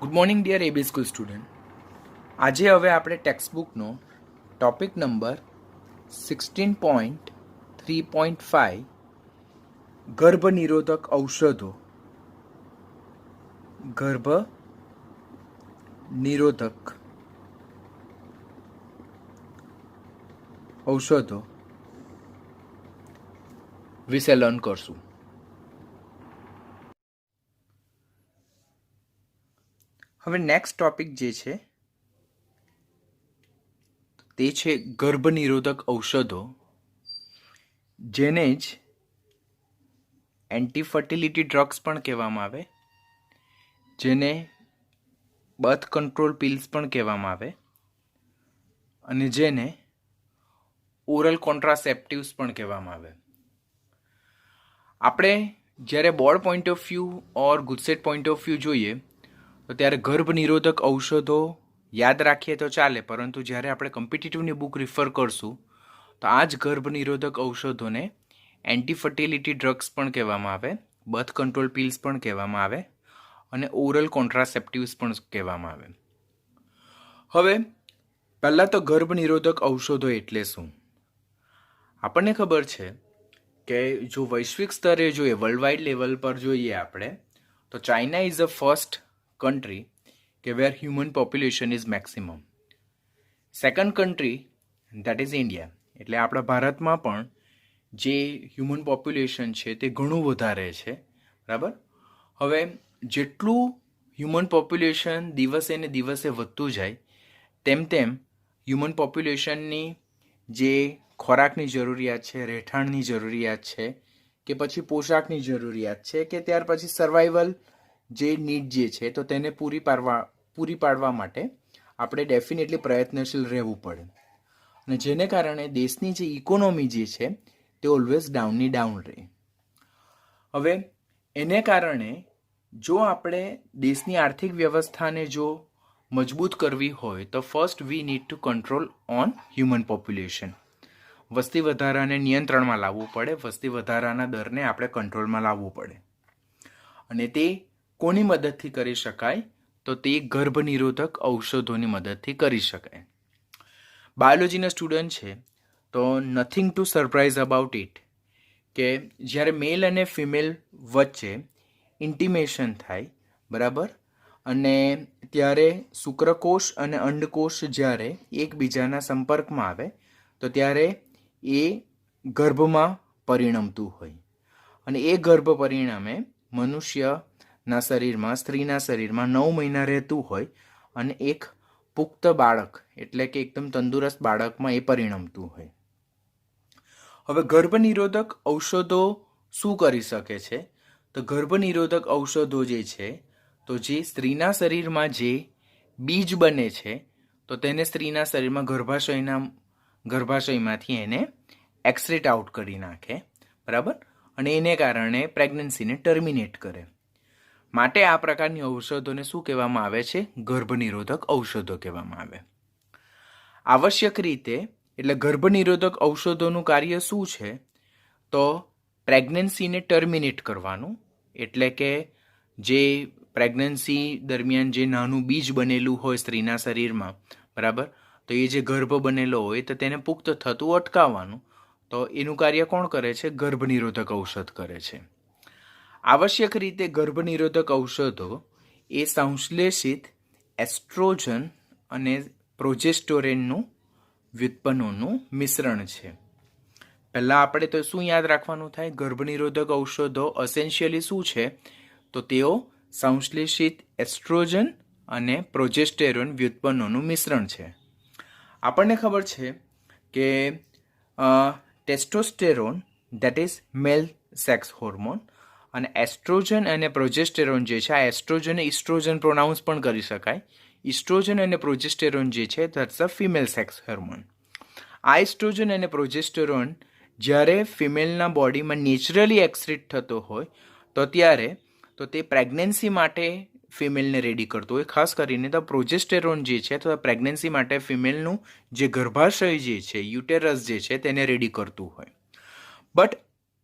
Good morning dear A B school student. આજે હવે આપણે ટેક્સ્ટબુકનો ટોપિક નંબર 16.3.5 ગર્ભ નિરોધક ઔષધો વિશે લર્ન કરશું. હવે નેક્સ્ટ ટોપિક જે છે તે છે ગર્ભ નિરોધક ઔષધો, જેને જ એન્ટી ફર્ટિલિટી ડ્રગ્સ પણ કહેવામાં આવે, જેને બર્થ કંટ્રોલ પિલ્સ પણ કહેવામાં આવે અને જેને ઓરલ કોન્ટ્રાસેપ્ટિવ્સ પણ કહેવામાં આવે. આપણે જ્યારે board point of view or GUJCET point of view જોઈએ તો ત્યારે ગર્ભ નિરોધક ઔષધો યાદ રાખીએ તો ચાલે, પરંતુ જ્યારે આપણે કોમ્પિટિટિવની બુક રિફર કરશું તો આ જ ગર્ભ નિરોધક ઔષધોને એન્ટી ફર્ટિલિટી ડ્રગ્સ પણ કહેવામાં આવે, બર્થ કંટ્રોલ પિલ્સ પણ કહેવામાં આવે અને ઓરલ કોન્ટ્રાસેપ્ટિવ્સ પણ કહેવામાં આવે. હવે પહેલાં તો ગર્ભ નિરોધક ઔષધો એટલે શું? આપણને ખબર છે કે જો વૈશ્વિક સ્તરે જોઈએ, વર્લ્ડ લેવલ પર જોઈએ આપણે, તો China is a first country where human population is maximum. Second country that is India. એટલે આપણા ભારતમાં પણ જે હ્યુમન પોપ્યુલેશન છે તે ઘણું વધારે છે, બરાબર. હવે જેટલું હ્યુમન પોપ્યુલેશન દિવસે ને દિવસે વધતું જાય તેમ તેમ હ્યુમન પોપ્યુલેશનની જે ખોરાકની જરૂરિયાત છે, રહેઠાણની જરૂરિયાત છે, કે પછી પોશાકની જરૂરિયાત છે, કે ત્યાર પછી સર્વાઈવલ જે નીડ જે છે તો તેને પૂરી પાડવા માટે આપણે ડેફિનેટલી પ્રયત્નશીલ રહેવું પડે અને જેને કારણે દેશની જે ઇકોનોમી જે છે તે ઓલવેઝ ડાઉનની ડાઉન રહે. હવે એને કારણે જો આપણે દેશની આર્થિક વ્યવસ્થાને જો મજબૂત કરવી હોય તો first we need to control on human population. વસ્તી વધારાને નિયંત્રણમાં લાવવું પડે, વસ્તી વધારાના દરને આપણે કંટ્રોલમાં લાવવું પડે અને તે કોની મદદથી કરી શકાય? તો તે ગર્ભ નિરોધક ઔષધોની મદદથી કરી શકાય. બાયોલોજીના સ્ટુડન્ટ છે તો nothing to surprise about it કે જ્યારે મેલ અને ફિમેલ વચ્ચે ઇન્ટિમેશન થાય, બરાબર, અને ત્યારે શુક્રકોષ અને અંડકોષ જ્યારે એકબીજાના સંપર્કમાં આવે તો ત્યારે એ ગર્ભમાં પરિણમતું હોય અને એ ગર્ભ પરિણામે મનુષ્યના શરીરમાં, સ્ત્રીના શરીરમાં 9 મહિના રહેતું હોય અને એક પુખ્ત બાળક એટલે કે એકદમ તંદુરસ્ત બાળકમાં એ પરિણમતું હોય. હવે ગર્ભ નિરોધક ઔષધો શું કરી શકે છે? તો ગર્ભ નિરોધક ઔષધો જે છે તો જે સ્ત્રીના શરીરમાં જે બીજ બને છે તો તેને સ્ત્રીના શરીરમાં ગર્ભાશયમાંથી એને એક્સક્રીટ આઉટ કરી નાખે, બરાબર, અને એને કારણે પ્રેગ્નન્સીને ટર્મિનેટ કરે. માટે આ પ્રકારની ઔષધોને શું કહેવામાં આવે છે? ગર્ભ નિરોધક ઔષધો કહેવામાં આવે. આવશ્યક રીતે એટલે ગર્ભ નિરોધક ઔષધોનું કાર્ય શું છે? તો પ્રેગ્નન્સીને ટર્મિનેટ કરવાનું, એટલે કે જે પ્રેગ્નન્સી દરમિયાન જે નાનું બીજ બનેલું હોય સ્ત્રીના શરીરમાં, બરાબર, તો એ જે ગર્ભ બનેલો હોય તો તેને પુખ્ત થતું અટકાવવાનું. તો એનું કાર્ય કોણ કરે છે? ગર્ભ નિરોધક ઔષધ કરે છે. આવશ્યક રીતે ગર્ભ નિરોધક ઔષધો એ સંશ્લેષિત એસ્ટ્રોજન અને પ્રોજેસ્ટેરોનનું વ્યુત્પન્નોનું મિશ્રણ છે. પહેલાં આપણે તો શું યાદ રાખવાનું થાય? ગર્ભ નિરોધક ઔષધો એસેન્શિયલી શું છે? તો તેઓ સંશ્લેષિત એસ્ટ્રોજન અને પ્રોજેસ્ટેરોન વ્યુત્પન્નોનું મિશ્રણ છે. આપણને ખબર છે કે testosterone that is male sex hormone અને એસ્ટ્રોજન અને પ્રોજેસ્ટેરોન જે છે, આ એસ્ટ્રોજન ઇસ્ટ્રોજન પ્રોનાઉન્સ પણ કરી શકાય. ઇસ્ટ્રોજન અને પ્રોજેસ્ટેરોન જે છે that's a female sex hormone. આ એસ્ટ્રોજન અને પ્રોજેસ્ટેરોન જ્યારે ફિમેલના બોડીમાં નેચરલી એક્સક્રીટ થતો હોય તો ત્યારે તો તે પ્રેગ્નન્સી માટે ફિમેલને રેડી કરતો હોય. ખાસ કરીને તો પ્રોજેસ્ટેરોન જે છે તો પ્રેગ્નન્સી માટે ફિમેલનું જે ગર્ભાશય જે છે, યુટેરસ જે છે, તેને રેડી કરતું હોય. બટ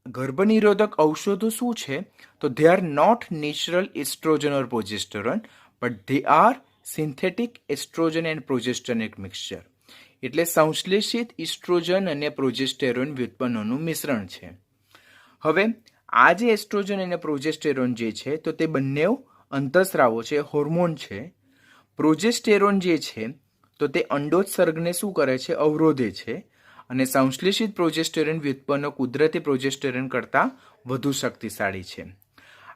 ગર્ભનિરોધક ઔષધો શું છે? તો they are not natural estrogen or progesterone, but they are synthetic estrogen and progesteronic mixture. એટલે સંશ્લેષિત ઇસ્ટ્રોજન અને પ્રોજેસ્ટેરોન વ્યુત્પન્નોનું મિશ્રણ છે. હવે આ જે એસ્ટ્રોજન અને પ્રોજેસ્ટેરોન જે છે તો તે બંને અંતઃસ્રાવો છે, હોર્મોન છે. પ્રોજેસ્ટેરોન જે છે તો તે અંડોત્સર્ગને શું કરે છે? અવરોધે છે. અને સંશ્લેષિત પ્રોજેસ્ટેરોન વ્યુત્પન્નો કુદરતી પ્રોજેસ્ટેરોન કરતાં વધુ શક્તિશાળી છે.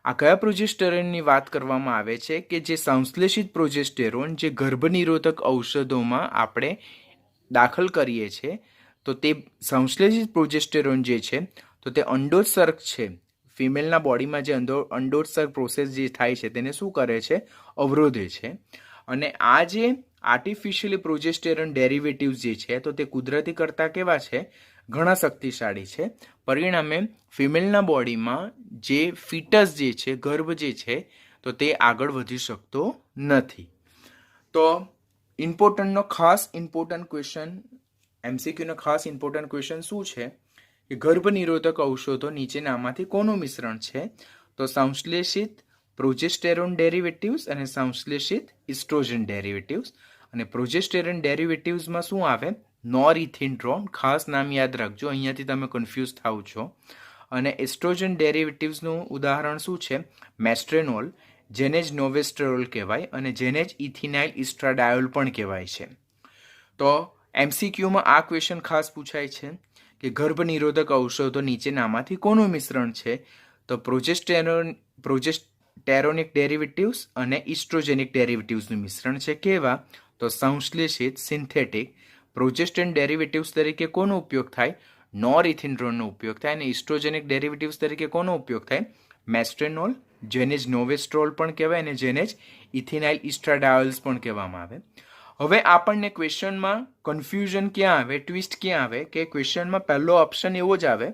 આ કયા પ્રોજેસ્ટેરોનની વાત કરવામાં આવે છે? કે જે સંશ્લેષિત પ્રોજેસ્ટેરોન જે ગર્ભનિરોધક ઔષધોમાં આપણે દાખલ કરીએ છીએ તો તે સંશ્લેષિત પ્રોજેસ્ટેરોન જે છે તો તે અંડોત્સર્ગ છે, ફિમેલના બોડીમાં જે અંડોત્સર્ગ પ્રોસેસ જે થાય છે તેને શું કરે છે? અવરોધે છે. અને આ જે આર્ટિફિશિયલી પ્રોજેસ્ટેરોન ડેરિવેટિવ્સ જે છે તો તે કુદરતી કરતાં કેવા છે? ઘણા શક્તિશાળી છે. પરિણામે ફિમેલના બોડીમાં જે ફિટસ જે છે, ગર્ભ જે છે તો તે આગળ વધી શકતો નથી. તો ઇમ્પોર્ટન્ટનો ખાસ ઇમ્પોર્ટન્ટ ક્વેશ્ચન, એમસીક્યુનો ખાસ ઇમ્પોર્ટન્ટ ક્વેશ્ચન શું છે કે ગર્ભનિરોધક ઔષધો નીચેનામાંથી કોનું મિશ્રણ છે? તો સંશ્લેષિત પ્રોજેસ્ટેરોન ડેરિવેટિવ્સ અને સંશ્લેષિત ઇસ્ટ્રોજન ડેરિવેટિવ્સ. અને પ્રોજેસ્ટેરોન ડેરિવેટિવ્સમાં શું આવે? નોરઇથિન્ટ્રોન. ખાસ નામ યાદ રાખજો, અહીંયાથી તમે કન્ફ્યુઝ થાવ છો. અને એસ્ટ્રોજન ડેરિવેટિવ્સનું ઉદાહરણ શું છે? મેસ્ટ્રેનોલ, જેને જ નોવેસ્ટ્રેરોલ કહેવાય અને જેને જ ઇથિનાઇલ ઇસ્ટ્રાડાયોલ પણ કહેવાય છે. તો એમસીક્યુમાં આ ક્વેશ્ચન ખાસ પૂછાય છે કે ગર્ભનિરોધક ઔષધો નીચેનામાંથી કોનું મિશ્રણ છે? તો પ્રોજેસ્ટેરોનિક ડેરિવેટિવ્સ અને ઇસ્ટ્રોજેનિક ડેરિવેટિવ્સનું મિશ્રણ છે. કેવા? તો સંશ્લેષિત સિન્થેટિક પ્રોજેસ્ટેરોન ડેરિવેટિવ્સ તરીકે કોનો ઉપયોગ થાય? નોરઇથિન્ટ્રોનનો ઉપયોગ થાય. અને ઇસ્ટ્રોજેનિક ડેરિવેટિવ્સ તરીકે કોનો ઉપયોગ થાય? મેસ્ટ્રેનોલ, જેને જ નોવેસ્ટ્રોલ પણ કહેવાય અને જેને જ ઇથિનાઇલ ઇસ્ટ્રાડાયોલ્સ પણ કહેવામાં આવે. હવે આપણને ક્વેશ્ચનમાં કન્ફ્યુઝન ક્યાં આવે, ટ્વિસ્ટ ક્યાં આવે કે ક્વેશ્ચનમાં પહેલો ઓપ્શન એવો જ આવે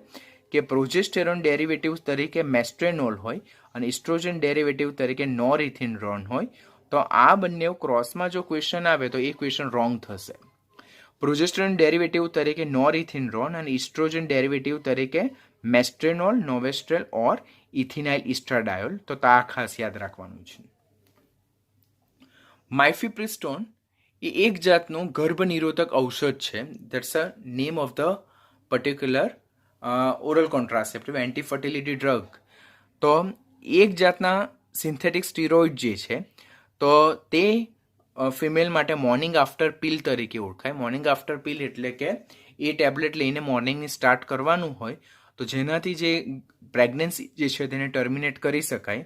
કે પ્રોજેસ્ટેરોન ડેરિવેટિવ્સ તરીકે મેસ્ટ્રેનોલ હોય અને ઇસ્ટ્રોજન ડેરિવેટિવ તરીકે નોરઇથિન્ટ્રોન હોય. તો આ બંને ક્રોસમાં જો ક્વેશ્ચન આવે તો એ ક્વેશ્ચન રોંગ થશે. પ્રોજેસ્ટેરોન ડેરિવેટિવ તરીકે નોરઇથિન્ટ્રોન અને ઇસ્ટ્રોજન ડેરિવેટિવ તરીકે મેસ્ટ્રેનોલ, નોવેસ્ટ્રેલ ઓર ઇથિનાઇલ ઇસ્ટ્રાડાયોલ. તો આ ખાસ યાદ રાખવાનું છે. માઇફિપ્રિસ્ટોન એ એક જાતનું ગર્ભનિરોધક ઔષધ છે. That's a name of the particular oral contraceptive anti fertility drug. તો એક જાતના સિન્થેટિક સ્ટીરોઇડ જે છે તો તે ફિમેલ માટે મોર્નિંગ આફ્ટર પિલ તરીકે ઓળખાય. મોર્નિંગ આફ્ટર પિલ એટલે કે એ ટેબ્લેટ લઈને મોર્નિંગની સ્ટાર્ટ કરવાનું હોય તો જેનાથી જે પ્રેગ્નન્સી જે છે તેને ટર્મિનેટ કરી શકાય.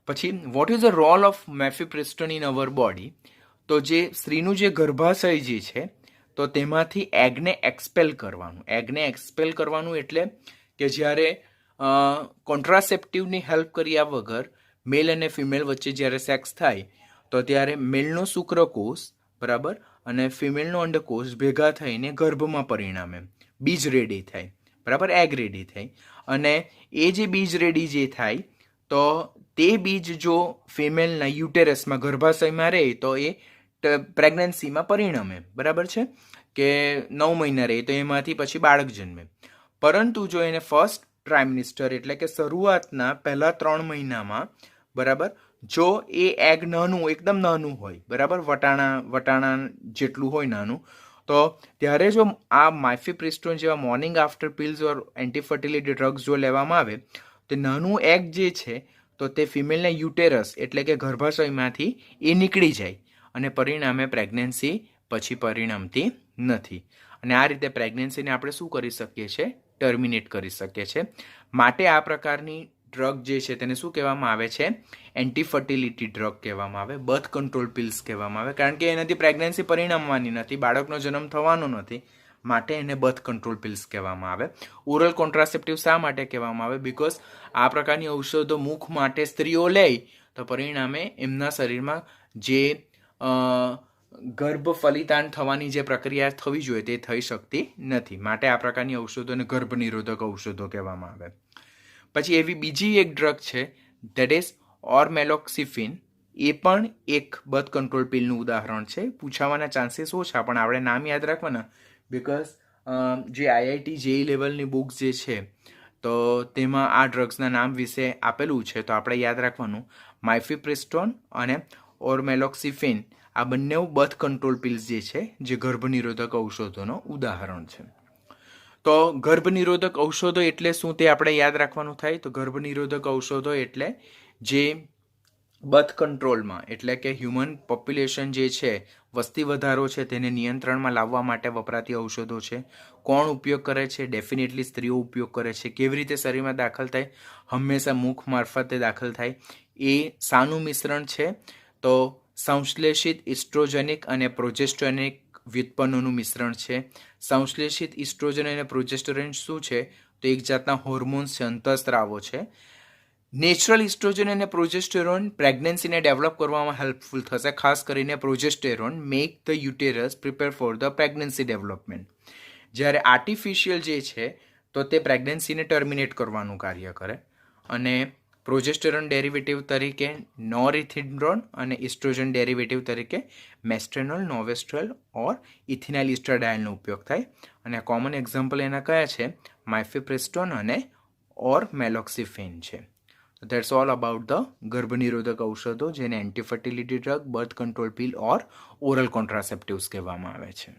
પછી what is the role of mifepristone in our body? તો જે સ્ત્રીનું જે ગર્ભાશય જે છે તો તેમાંથી એગને એક્સપેલ કરવાનું. એગને એક્સપેલ કરવાનું એટલે કે જ્યારે કોન્ટ્રાસેપ્ટિવની હેલ્પ કર્યા વગર મેલ અને ફિમેલ વચ્ચે જ્યારે સેક્સ થાય તો ત્યારે મેલનો શુક્રકોષ બરાબર અને ફિમેલનો અંડકોષ ભેગા થઈને ગર્ભમાં પરિણામે બીજ રેડી થાય બરાબર, એગ રેડી થાય. અને એ જે બીજ રેડી જે થાય તો તે બીજ જો ફિમેલના યુટેરસમાં ગર્ભાશયમાં રહે તો એ પ્રેગ્નન્સીમાં પરિણમે બરાબર છે કે 9 મહિના રહે તો એમાંથી પછી બાળક જન્મે. પરંતુ જો એને ફર્સ્ટ ટ્રાઇમિસ્ટર એટલે કે શરૂઆતના પહેલા 3 મહિનામાં બરાબર જો એ એગ નાનું, એકદમ નાનું હોય બરાબર, વટાણા જેટલું હોય નાનું, તો ત્યારે જો આ માઇફિપ્રિસ્ટોન જેવા મોર્નિંગ આફ્ટર પિલ્સ ઓર એન્ટીફર્ટિલિટી ડ્રગ્સ જો લેવામાં આવે તો નાનું એગ જે છે તો તે ફિમેલના યુટેરસ એટલે કે ગર્ભાશયમાંથી એ નીકળી જાય અને પરિણામે પ્રેગ્નન્સી પછી પરિણમતી નથી. અને આ રીતે પ્રેગ્નન્સીને આપણે શું કરી શકીએ છીએ? ટર્મિનેટ કરી શકીએ છીએ. માટે આ પ્રકારની ડ્રગ જે છે તેને શું કહેવામાં આવે છે? એન્ટીફર્ટિલિટી ડ્રગ કહેવામાં આવે, બર્થ કંટ્રોલ પિલ્સ કહેવામાં આવે. કારણ કે એનાથી પ્રેગ્નન્સી પરિણમવાની નથી, બાળકનો જન્મ થવાનો નથી, માટે એને બર્થ કંટ્રોલ પિલ્સ કહેવામાં આવે. ઓરલ કોન્ટ્રાસેપ્ટિવ શા માટે કહેવામાં આવે? બિકોઝ આ પ્રકારની ઔષધો મુખ માટે સ્ત્રીઓ લે તો પરિણામે એમના શરીરમાં જે ગર્ભ ફલિતાન થવાની જે પ્રક્રિયા થવી જોઈએ તે થઈ શકતી નથી. માટે આ પ્રકારની ઔષધોને ગર્ભનિરોધક ઔષધો કહેવામાં આવે. પછી એવી બીજી એક ડ્રગ છે ધેટ ઇઝ ઓરમેલોક્સિફિન. એ પણ એક બર્થ કંટ્રોલ પિલનું ઉદાહરણ છે. પૂછાવાના ચાન્સીસ ઓછા પણ આપણે નામ યાદ રાખવાના બિકોઝ જે આઈઆઈટી જેઈ લેવલની બુક્સ જે છે તો તેમાં આ ડ્રગ્સના નામ વિશે આપેલું છે તો આપણે યાદ રાખવાનું માઇફિપ્રિસ્ટોન અને ઓર મેલોક્સિફેન આ બંને બર્થ કંટ્રોલ પિલ્સ જે છે જે ગર્ભનિરોધક ઔષધોનો ઉદાહરણ છે. તો ગર્ભનિરોધક ઔષધો એટલે શું તે આપણે યાદ રાખવાનું થાય. તો ગર્ભનિરોધક ઔષધો એટલે જે બર્થ કંટ્રોલમાં એટલે કે હ્યુમન પોપ્યુલેશન જે છે વસ્તી વધારો છે તેને નિયંત્રણમાં લાવવા માટે વપરાતી ઔષધો છે. કોણ ઉપયોગ કરે છે? ડેફિનેટલી સ્ત્રીઓ ઉપયોગ કરે છે. કેવી રીતે શરીરમાં દાખલ થાય? હંમેશા મુખ મારફતે દાખલ થાય. એ શાનું મિશ્રણ છે? તો સંશ્લેષિત ઇસ્ટ્રોજેનિક અને પ્રોજેસ્ટેરોનિક વ્યુત્પન્નોનું મિશ્રણ છે. સંશ્લેષિત ઇસ્ટ્રોજન અને પ્રોજેસ્ટેરોન શું છે? તો એક જાતના હોર્મોન્સ છે, અંતઃસ્ત્રાવો છે. નેચરલ ઇસ્ટ્રોજન અને પ્રોજેસ્ટેરોન પ્રેગ્નન્સીને ડેવલપ કરવામાં હેલ્પફુલ થશે. ખાસ કરીને progesterone make the uterus prepare for the pregnancy development. જ્યારે આર્ટિફિશિયલ જે છે તો તે પ્રેગ્નન્સીને ટર્મિનેટ કરવાનું કાર્ય કરે. અને પ્રોજેસ્ટેરોન ડેરિવેટિવ તરીકે નોરઇથિન્ડ્રોન અને ઇસ્ટ્રોજન ડેરિવેટિવ તરીકે મેસ્ટ્રેનોલ, નોવેસ્ટ્રેલ ઓર ઇથિનાઇલ ઇસ્ટ્રાડાયલનો ઉપયોગ થાય. અને કોમન એક્ઝામ્પલ એના કયા છે? માઇફેપ્રિસ્ટોન અને ઓર મેલોક્સિફેન છે. That's all about the ગર્ભનિરોધક ઔષધો જેને એન્ટીફર્ટિલિટી ડ્રગ, બર્થ કંટ્રોલ પિલ ઓર ઓરલ કોન્ટ્રાસેપ્ટિવ્સ કહેવામાં આવે છે.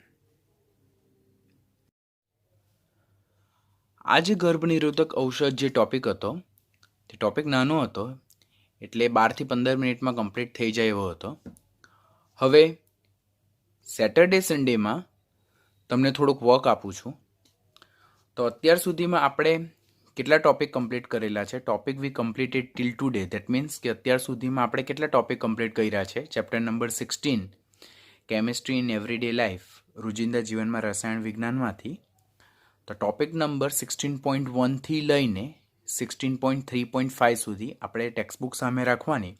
આ જે ગર્ભનિરોધક ઔષધ જે ટોપિક હતો તે ટોપિક નાનો હતો એટલે 12 થી 15 મિનિટમાં કમ્પ્લીટ થઈ જાય એવો હતો. હવે સેટરડે સન્ડેમાં તમને થોડુંક વર્ક આપું છું. તો અત્યાર સુધીમાં આપણે કેટલા ટોપિક કમ્પ્લીટ કરેલા છે? Topic we completed till today. That means કે અત્યાર સુધીમાં આપણે કેટલા ટોપિક કમ્પ્લીટ કર્યા છે? Chapter number 16 chemistry in everyday life, રોજિંદા જીવનમાં રસાયણ વિજ્ઞાનમાંથી. તો ટોપિક નંબર 16.1 થી લઈને 16.3.5 સુધી આપણે ટેક્સ્ટબુક સામે રાખવાની.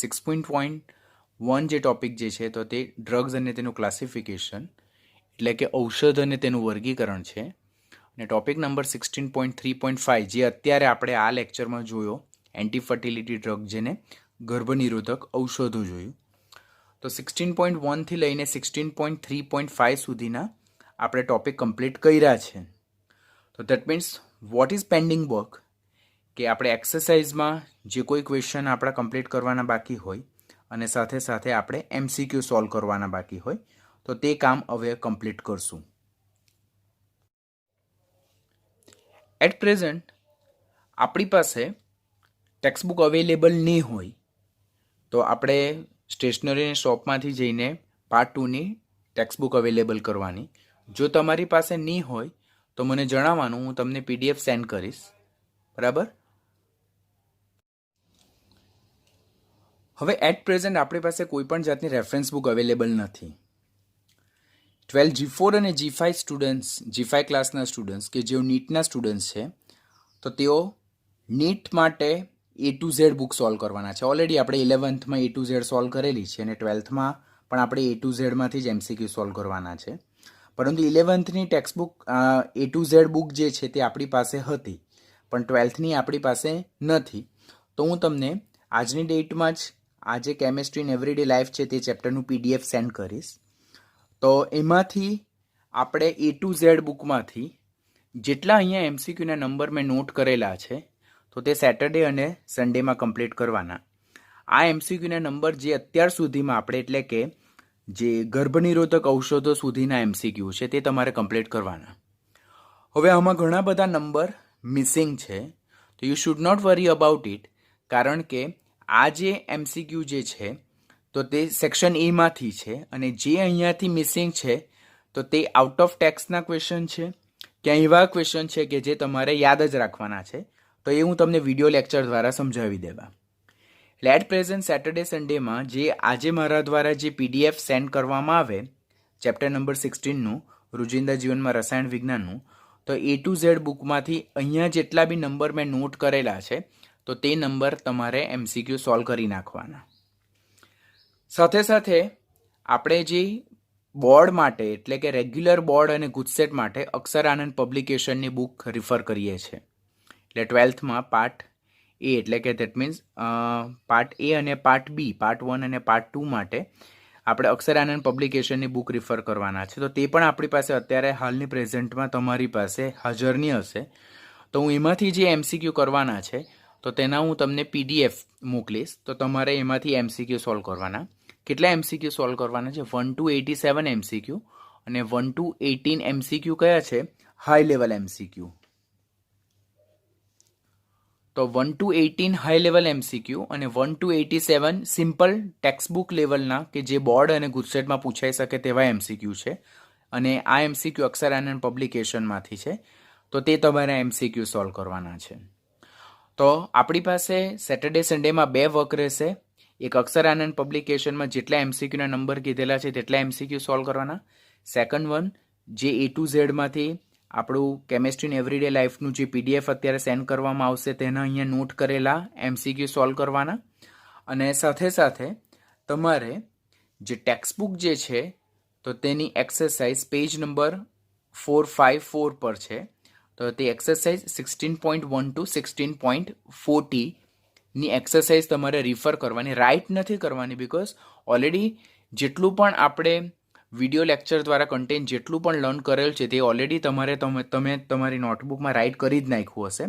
6.1 જે ટોપિક જે છે તો તે ડ્રગ્સ અને તેનું ક્લાસિફિકેશન એટલે કે ઔષધ અને તેનું વર્ગીકરણ છે. અને ટોપિક નંબર 16.3.5 જે અત્યારે આપણે આ લેક્ચરમાં જોયો એન્ટીફર્ટિલિટી ડ્રગ જેને ગર્ભનિરોધક ઔષધો જોયું. તો 16.1 થી લઈને 16.3.5 સુધીના આપણે ટોપિક કમ્પ્લીટ કર્યા છે. તો that means what is pending work કે આપણે એક્સરસાઇઝમાં જે કોઈ ક્વેશ્ચન આપણા કમ્પ્લીટ કરવાના બાકી હોય અને સાથે સાથે આપણે MCQ સોલ્વ કરવાના બાકી હોય તો તે કામ હવે કમ્પ્લીટ કરશું. એટ પ્રેઝન્ટ આપણી પાસે ટેક્સ્ટબુક અવેલેબલ નહીં હોય તો આપણે સ્ટેશનરીની શોપમાંથી જઈને પાર્ટ 2ની ટેક્સ્ટબુક અવેલેબલ કરવાની. જો તમારી પાસે નહીં હોય તો મને જણાવવાનું, હું તમને PDF સેન્ડ કરીશ. બરાબર? હવે એટ પ્રેઝન્ટ આપણી પાસે કોઈ પણ જાતની રેફરન્સ બુક અવેલેબલ નથી. 12 G4 અને G5 સ્ટુડન્ટ્સ, G5 ક્લાસના સ્ટુડન્ટ્સ કે જેઓ નીટના સ્ટુડન્ટ્સ છે તો તેઓ નીટ માટે A to Z book solve કરવાના છે. ઓલરેડી આપણે 11thમાં A to Z સોલ્વ કરેલી છે અને 12thમાં પણ આપણે A to Zમાંથી જ MCQ સોલ્વ કરવાના છે. પરંતુ 11thની textbook A to Z book જે છે તે આપણી પાસે હતી પણ 12thની આપણી પાસે નથી. તો હું તમને આજની ડેટમાં જ આ જે કેમિસ્ટ્રી ઇન એવરીડે લાઈફ છે તે ચેપ્ટરનું PDF સેન્ડ કરીશ. તો એમાંથી આપણે A to Z બુકમાંથી જેટલા અહીંયા MCQના નંબર મેં નોટ કરેલા છે તો તે સેટરડે અને સન્ડેમાં કમ્પ્લીટ કરવાના. આ MCQના નંબર જે અત્યાર સુધીમાં આપણે એટલે કે જે ગર્ભનિરોધક ઔષધો સુધીના MCQ છે તે તમારે કમ્પ્લીટ કરવાના. હવે આમાં ઘણા બધા નંબર મિસિંગ છે તો you should not worry about it, કારણ કે આ જે MCQ જે છે તો તે સેક્શન Aમાંથી છે અને જે અહીંયાથી મિસિંગ છે તો તે આઉટ ઓફ ટેક્સના ક્વેશ્ચન છે, ક્યાં એવા ક્વેશ્ચન છે કે જે તમારે યાદ જ રાખવાના છે. તો એ હું તમને વિડીયો લેક્ચર દ્વારા સમજાવી દેવા. એટલે એટ પ્રેઝન્ટ સેટરડે સન્ડેમાં જે આજે મારા દ્વારા જે PDF સેન્ડ કરવામાં આવે ચેપ્ટર નંબર 16નું રોજિંદા જીવનમાં રસાયણ વિજ્ઞાનનું, તો A to Z બુકમાંથી અહીંયા જેટલા બી નંબર મેં નોટ કરેલા છે તો તે નંબર તમારે MCQ સોલ્વ કરી નાખવાના. સાથે સાથે આપણે જે બોર્ડ માટે એટલે કે રેગ્યુલર બોર્ડ અને ગુજસેટ માટે અક્ષર આનંદ પબ્લિકેશનની બુક રિફર કરીએ છીએ. એટલે 12thમાં પાર્ટ A એટલે કે દેટ મીન્સ પાર્ટ A અને પાર્ટ B, પાર્ટ 1 અને પાર્ટ 2 માટે આપણે અક્ષર આનંદ પબ્લિકેશનની બુક રિફર કરવાના છે. તો તે પણ આપણી પાસે અત્યારે હાલની પ્રેઝન્ટમાં તમારી પાસે હાજર નહીં હશે. તો હું એમાંથી જે MCQ કરવાના છે તો તેના હું તમને PDF મોકલીશ, તો તમારે એમાંથી MCQ સોલ્વ કરવાના. કેટલા MCQ સોલ્વ કરવાના છે? 1 to 87 MCQ અને 1 to 18 MCQ કયા છે? High level MCQ. તો 1 to 18 હાઈ લેવલ MCQ અને 1 to 87 સિમ્પલ ટેક્સ્ટબુક લેવલના કે જે બોર્ડ અને ગુજસેટમાં પૂછાઈ શકે તેવા MCQ છે. અને આ MCQ અક્ષર આનંદ પબ્લિકેશનમાંથી છે, તો તે તમારે MCQ સોલ્વ કરવાના છે. તો આપણી પાસે સેટરડે સન્ડેમાં 2 વર્ક રહેશે. એક અક્ષર આનંદ પબ્લિકેશનમાં જેટલા MCQના નંબર કીધેલા છે તેટલા MCQ સોલ્વ કરવાના. સેકન્ડ વન, જે A to Z માંથી આપણું કેમેસ્ટ્રી એવરીડે લાઈફનું જે PDF અત્યારે સેન્ડ કરવામાં આવશે તેના અહીંયા નોટ કરેલા MCQ સોલ્વ કરવાના. અને સાથે સાથે તમારે જે ટેક્સ્ટબુક જે છે તો તેની એક્સરસાઇઝ પેજ નંબર 454 પર છે, તો તે એક્સરસાઇઝ 16.1 to 16.40 ની એક્સરસાઇઝ તમારે રિફર કરવાની. રાઇટ નથી કરવાની, બિકોઝ ઓલરેડી જેટલું પણ આપણે વિડીયો લેક્ચર દ્વારા કન્ટેન્ટ જેટલું પણ લર્ન કરેલ છે તે ઓલરેડી તમે તમારી નોટબુકમાં રાઇટ કરી જ નાખ્યું હશે.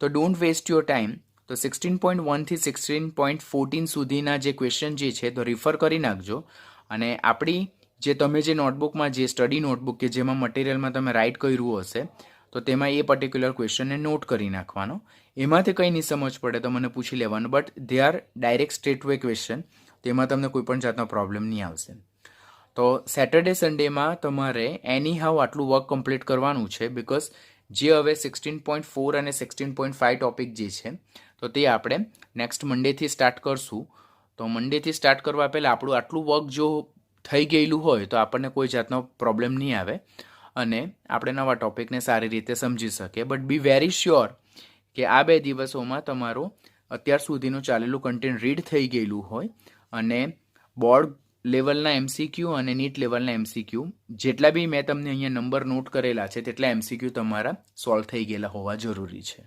તો ડોન્ટ વેસ્ટ યોર ટાઈમ. તો 16.1 થી 16.14 સુધીના જે ક્વેશ્ચન જે છે તો રિફર કરી નાખજો. અને આપણી જે તમે જે નોટબુકમાં જે સ્ટડી નોટબુક કે જેમાં મટીરિયલમાં તમે રાઇટ કર્યું હશે તો તેમાં એ પર્ટિક્યુલર ક્વેશ્ચનને નોટ કરી નાખવાનો. એમાંથી કંઈ નહીં સમજ પડે તો મને પૂછી લેવાનું, but they are direct straight way question, તેમાં તમને કોઈ પણ જાતનો પ્રોબ્લેમ નહીં આવશે. તો સેટરડે સન્ડેમાં તમારે એની હાઉ આટલું વર્ક કમ્પ્લીટ કરવાનું છે, બિકોઝ જે હવે 16.4 અને 16.5 ટોપિક જે છે તો તે આપણે નેક્સ્ટ મંડેથી સ્ટાર્ટ કરશું. તો મંડેથી સ્ટાર્ટ કરવા પહેલાં આપણું આટલું વર્ક જો થઈ ગયેલું હોય તો આપણને કોઈ જાતનો પ્રોબ્લેમ નહીં આવે અને આપણે નવા ટોપિકને સારી રીતે સમજી શકીએ. બટ બી વેરી શ્યોર કે આ 2 દિવસોમાં તમારું અત્યાર સુધીનું ચાલેલું કન્ટેન્ટ રીડ થઈ ગયેલું હોય અને બોર્ડ લેવલના MCQ અને નીટ લેવલના MCQ જેટલા બી મેં તમને અહીંયા નંબર નોટ કરેલા છે તેટલા MCQ તમારા સોલ્વ થઈ ગયેલા હોવા જરૂરી છે.